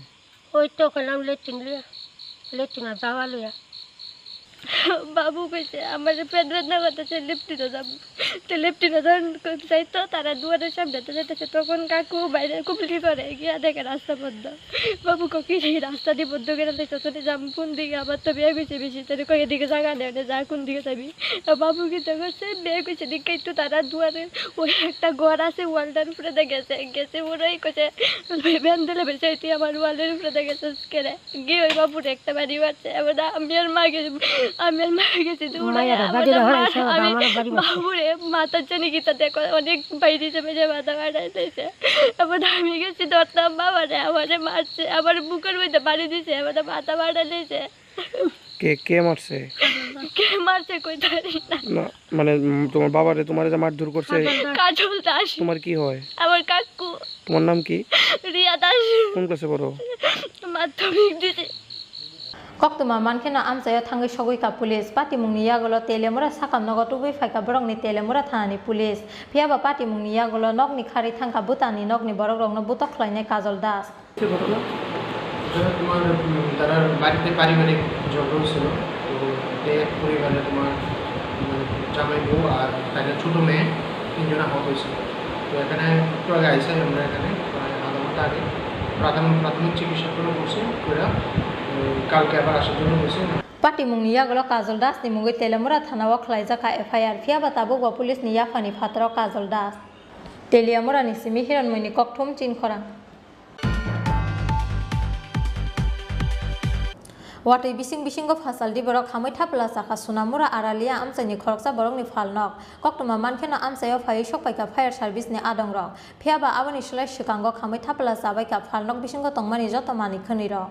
[SPEAKER 9] ওই তো কইলাম লেট্রিনে যাওয়া লিয়া বাবু কইছে আমার পেট বেদনা করতেছে লিফটিতে যাবো তো লেফটেন্যান্ট যখন চাইতো তারা দুয়ারের সামনে যেতেছে, তখন কাকু বাইরে কুপলি করে গিয়া দেখে রাস্তা বন্ধ। বাবু কি সেই রাস্তা দিয়ে বন্ধ করে দিচ্ছে, তোদের যাম কোন দিকে, আমার তো বিয়ে গেছে বেশি, তোর কয়ে দিকে জায়গা নেই যা কোন দিকে যাবি। বাবু কিন্তু করছে বিয়ে গেছে দিকে একটু তারা দুয়ারে ওই একটা ঘর আছে ওয়ালটার উপরে গেছে গেছে ওরাই কছে ভ্যান দিলে বেশি তুই আমার ওয়ালের উপরে দেখেছে কেড়ে গিয়ে ওই বাবুর একটা বাড়ি মারছে। এবার আমি আর মা গেছি বাবুরে মাথার জন্য গীতা দেখো অনেক বাইরে চেপে মাথা বাড়াই দিয়েছে। এবার আমি গেছি ধরতাম বাবারে, আমারে মারছে, আবার বুকের মধ্যে বাড়ি দিয়েছে, এবার মাথা বাড়া দিয়েছে।
[SPEAKER 3] কে মারছে?
[SPEAKER 9] কে মারছে কই জানি না।
[SPEAKER 3] মানে তোমার বাবারে তোমার যে মারধর করছে?
[SPEAKER 9] কাজল দাস।
[SPEAKER 3] তোমার কি হয়?
[SPEAKER 9] আমার কাকু।
[SPEAKER 3] তোমার নাম কি?
[SPEAKER 9] রিয়া দাস।
[SPEAKER 3] কোন ক্লাসে পড়ো?
[SPEAKER 9] মাধ্যমিক দিতে।
[SPEAKER 1] Koktuma mankena amsayo thangai sogoi ka police pati mungni yagolo telemura sakam nogo tubui faika borokni telemura thanani police phiaba pati mungni yagolo nokni khari thangka butani nokni borok rokno butok khlainai Kajol Das
[SPEAKER 15] তোমার তারা বাড়িতে পারিবারিক ঝগড়া ছিল, তো এক পরিবারে তোমার জামাই বউ আর তাদের ছোট মেয়ে তিনজন আহত হয়েছিল। তো এখানে একটু আগে আইসে আমরা এখানে প্রায় আধা ঘন্টা আগে প্রাথমিক চিকিৎসা করে বসে করে কালকে আবার আসার জন্য বসে।
[SPEAKER 1] Pati mungni yagolo Kajol Das ni mungoi telemura thanawo khlaijaka FIR phiaba tabuk wa police ni yafani phatro Kajol Das telemura ni simi hiranmoni kokthum chin khorang Watui bising-bisingo fasal di borok hamai thapla saka sunamura aralia amsaini khoroksa borokni falnok koktuma mankhena amsayo phai sokpaika fire service ni adongrok phiaba aboni slai sikango hamai thapla sabaika falnok bisingo tongmani joto mani khoniro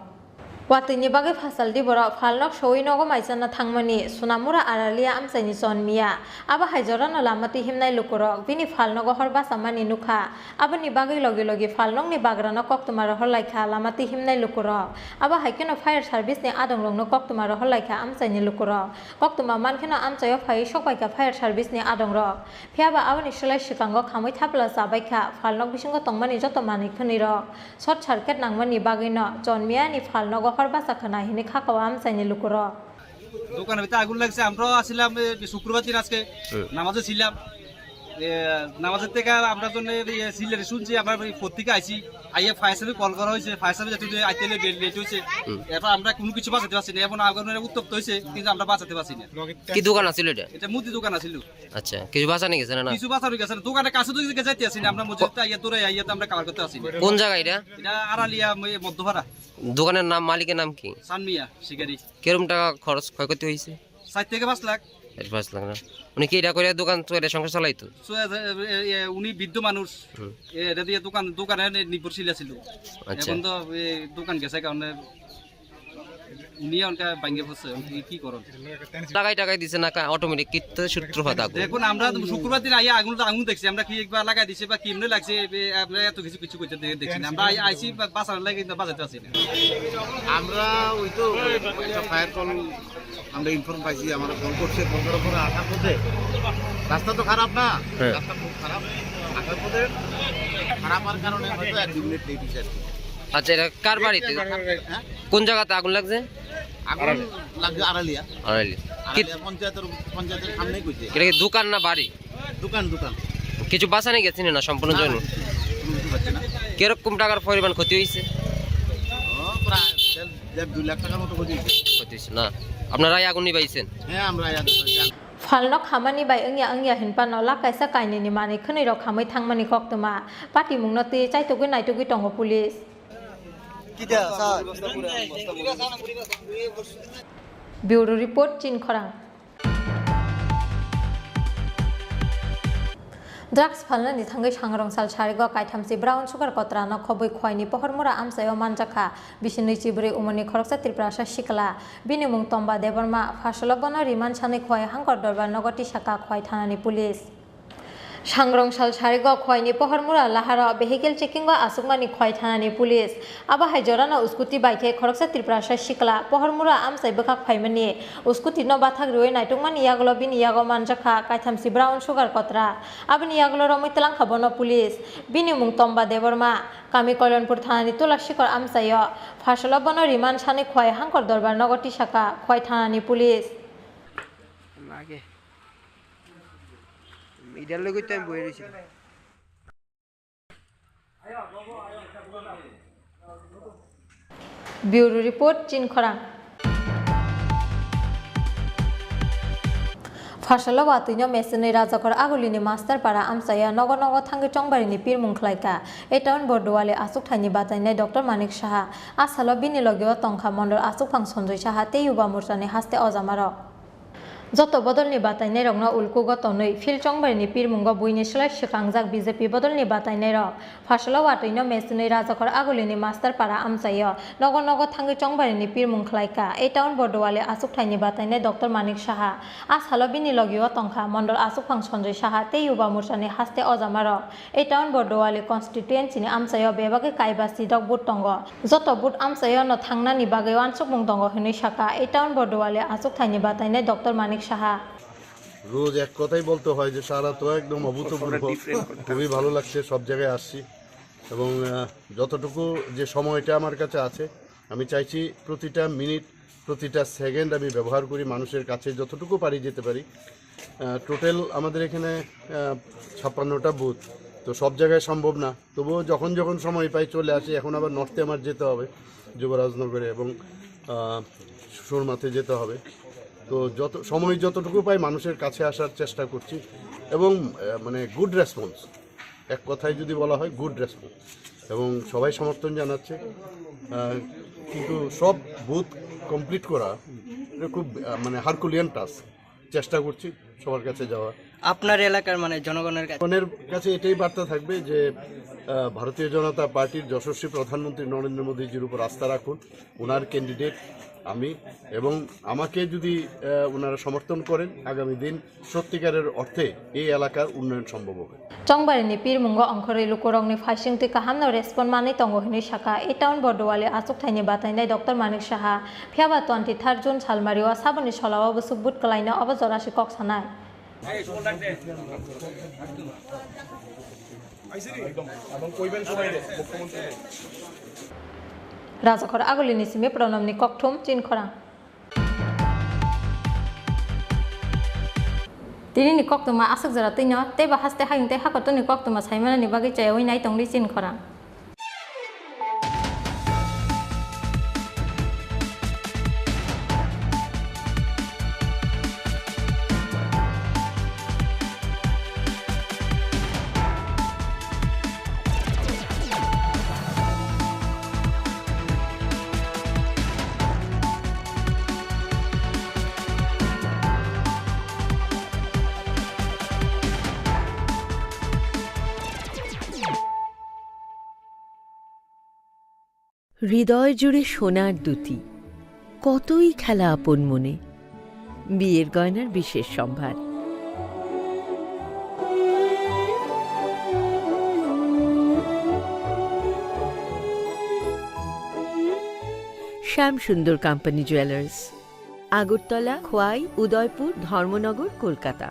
[SPEAKER 1] Watui ni bagai fasal di borok falnok soi nogo maisana thangmani sunamura aralia amsaini sonmia aba haijorano lamati himnai lukurok bini falnogo horba samani nukha aboni bagai logi falnok ni bagrano koktuma roholaikha lamati himnai lukurok aba haikeno fire service ni adongrokno koktuma roholaikha amsaini lukurok koktuma mankhena amsayo phai sokpaika fire service ni adongrok phiaba aboni slai sikango khamai thapla sabaikha falnok bisingo tongmani joto mani khonirok short circuit nangmani bagino jonmia ni falnogo horba sakhana hini khakawa amsaini lukurok
[SPEAKER 16] দোকানের ভিতরে আগুন লাগছে। আমরাও আসছিলাম শুক্রবার দিন আজকে নামাজে ছিলাম, নামাজের থেকে আমরা জন্য সিলেটে শুনছি আমরা পত্রিকা আইছি আইয়া ফায়ার সার্ভিস কল করা হয়েছে, ফায়ার সার্ভিস আইতে লেট হয়েছে, এরপর আমরা কোনো কিছু বাঁচাতে পারছি না, এখন আগুনের উত্তপ্ত হয়েছে কিন্তু আমরা বাঁচাতে পারছি না।
[SPEAKER 10] কি দোকান আছিল এটা?
[SPEAKER 16] এটা মুদি দোকান আছিল।
[SPEAKER 10] আচ্ছা, কিছু বাঁচানো গেছে না?
[SPEAKER 16] কিছু বাঁচানো গেছে না, দোকানের কাছে তো যাইতে আসি না, আমরা মসজিদে আইয়া তোরা আইয়া তো আমরা কাভার করতে আসি না।
[SPEAKER 10] কোন জায়গা এটা?
[SPEAKER 16] এটা আড়ালিয়া মধ্যপাড়া।
[SPEAKER 10] দোকানের নাম, মালিকের নাম কি?
[SPEAKER 16] সানমিয়া শিকারি।
[SPEAKER 10] কিরকম টাকা খরচ ক্ষয়ক্ষতি হয়েছে?
[SPEAKER 16] 4 থেকে 5 লাখ।
[SPEAKER 10] 5 লাখ না? উনি কি এটা করে দোকান চলে সংসার চালাইতো?
[SPEAKER 16] উনি বৃদ্ধ মানুষ, এটা দিয়ে দোকানে নির্ভরশীল ছিল। এখন তো দোকান গেছে কারণে উনি অনেক ভাঙ্গে পড়ছে, কি করেন?
[SPEAKER 10] টাকাই দিছে না অটোমেটিক কিতে সূত্রপাত আগুন?
[SPEAKER 16] দেখুন আমরা শুক্রবার দিন আইয়া আগুন দেখছি, আমরা কি একবার লাগাই দিছি বা কিমনে লাগছে আমরা এত কিছু করতে দেখছি না, আমরা আইছি বাঁচানোর লাগে কিন্তু বাঁচাতে পারছি না।
[SPEAKER 4] আমরা ওই তো একটা ফায়ার কল আমরা ইনফর্ম পাইছি, আমরা ফোন করছে, ফোন করার পরে আসার পথে রাস্তা তো খারাপ না, রাস্তা খুব খারাপ, আসার পথে খারাপ হওয়ার কারণে হয়তো 1-2 মিনিট লেট হয়েছে।
[SPEAKER 10] আচ্ছা, এটা কার বাড়িতে, কোন জায়গাতে আগুন লাগছে?
[SPEAKER 4] আগুন লাগছে আড়ালিয়া পঞ্চায়েতের সামনেই কইছে।
[SPEAKER 10] এটা কি দোকান না বাড়ি?
[SPEAKER 4] দোকান।
[SPEAKER 10] কিছু বাঁচানো গেছে না সম্পূর্ণ জন্য? কিরকম টাকার পরিমাণ ক্ষতি হয়েছে?
[SPEAKER 4] প্রায় 1.5 লাখ টাকার মতো ক্ষতি
[SPEAKER 10] হয়েছে না? আপনারা আগুন নিবাইছেন?
[SPEAKER 4] হ্যাঁ, আমরা
[SPEAKER 1] Falnok hamani bai engya hinpa no la kaisa kaini ni mani khoni rok hamai thangmani koktuma pati mungno ti chaitogui naitogui tongo police Bureau report Chin Khorang Drugs falnani thangai sangrong sal sarigo kaithamsi brown sugar kotra no khoboi khwaini pohormura amsayo manjaka bisinui chibri umoni khoroksa triprasa sikla bini mung tomba deborma fasolobono riman sanai khwai hangkor dorbar nogoti saka khwai thanani police Sangrong sal sarigo khwaini pohormura lahara vehicle checking go asukmani khwai thanani police aba haijorana uskuti bike khoroksa triprasa sikla pohormura amsai bokak phaimani uskuti no bathak roi naitungmani yagolo bini yago manjaka kaithamsi brown sugar kotra abini yagolo romoi telang khabono police bini mung tomba deborma kami kolonpur thanani tulashikor amsayo fasolobono riman sanai khwai hangkor dorbar nogoti saka khwai thanani police
[SPEAKER 3] এটার লোক তো আমি বয়ে রয়েছি।
[SPEAKER 1] Bureau report চিনখরাং ফাসলা ওয়াতুইনো মেসিनै राजाखर आगुलिनि मास्टारपारा आमसाया नगर नगर थांगि चंबारिनि पिरमुं खलायका एटाउन बरदुवाले आसुक थाइनि बातायनाय doctor Manik Saha आसालो बिनि लगियो तंखा मंडल आसुक फां सन्जय साहा ते युवा मोर्चानि हास्ते अजामारो যত বদলনি বাতাইনাই রং উল্কু গতनै ফিল চংবারিনি পিরমুঙ্গ বইনি সেলাই শিখাংজাক বিজেপি বদলনি বাতাইনাই রক ফাসলা ওয়াতৈনো মেসিनै राजाखर आगुलिनि मास्टारपारा आमसायो नगर नगर थांगि चंबारिनि पिरमुं खलायका एटाउन बरदुवाले आसुक थाइनि बातायनाय डॉक्टर मानिक साहा आसालो बिनि लगियो तंखा मंडल आसुक फां सन्जय साहा ते युवा मोर्चानि हास्ते अजामारो एटाउन बरदुवाले कन्स्टिट्युएन्सिनि आमसायो बेबागै काइबासि दक बुट दंग যত बुट आमसायो न थांनानि बागै आनसुक मुं दंग हनै साका एटाउन बरदुवाले आसुक थाइनि बातायनाय डॉक्टर मानिक সাহা
[SPEAKER 4] রোজ এক কথাই বলতে হয় যে সারা তো একদম অভূতপূর্ব, খুবই ভালো লাগছে, সব জায়গায় আসছি এবং যতটুকু যে সময়টা আমার কাছে আছে আমি চাইছি প্রতিটা মিনিট প্রতিটা সেকেন্ড আমি ব্যবহার করি মানুষের কাছে যতটুকু পারি যেতে পারি। টোটাল আমাদের এখানে 56টা বুথ, তো সব জায়গায় সম্ভব না, তবুও যখন যখন সময় পাই চলে আসি। এখন আবার নর্থে আমার যেতে হবে, যুবরাজনগরে এবং সুরমাতে যেতে হবে, তো যতটুকু পাই মানুষের কাছে আসার চেষ্টা করছি এবং মানে গুড রেসপন্স, এক কথায় যদি বলা হয় গুড রেসপন্স, এবং সবাই সমর্থন জানাচ্ছে। কিন্তু সব বুথ কমপ্লিট করা এটা খুব মানে হারকুলিয়ান টাস্ক, চেষ্টা করছি সবার কাছে যাওয়া।
[SPEAKER 3] আপনার এলাকার মানে জনগণের
[SPEAKER 4] কাছে এটাই বার্তা থাকবে যে ভারতীয় জনতা পার্টির যশস্বী প্রধানমন্ত্রী নরেন্দ্র মোদীজির উপর আস্থা রাখুন, ওনার ক্যান্ডিডেট আমি, এবং আমাকে যদি ওনারা সমর্থন করেন আগামী দিন সত্যিকারের অর্থে এই এলাকার উন্নয়ন সম্ভব হবে।
[SPEAKER 1] চংবারিনি পিরমুঙ্গ অংখरै লুকুরংनि फाइसिंथि काहामनो रेसपन्ड मानै तंगो हिनै साका एटाउन बरदुवाले आसुक थाइनि बातायनाय डॉक्टर मानिक साहा फियाबा 23 जुन सालमारियाव साबनि सलावा बुसुक बुट कलायनो अब जरासि कक सानाय राजाखर आगुलिनि सिमे प्रनमनि ककथुम चिनखरां दिनैनि ककथुमा आसुक जरा तैनो तेबा हास्ते हायंते हाकतनि ककथुमा साइमानानि बागै चायावै नाय तंगलि चिनखरां
[SPEAKER 17] হৃদয় জুড়ে সোনার দুটি, কতই খেলা আপন মনে, বিয়ের গয়নার বিশেষ সম্ভার। শ্যাম সুন্দর কোম্পানি জুয়েলার্স, আগরতলা, খোয়াই, উদয়পুর, ধর্মনগর, কলকাতা।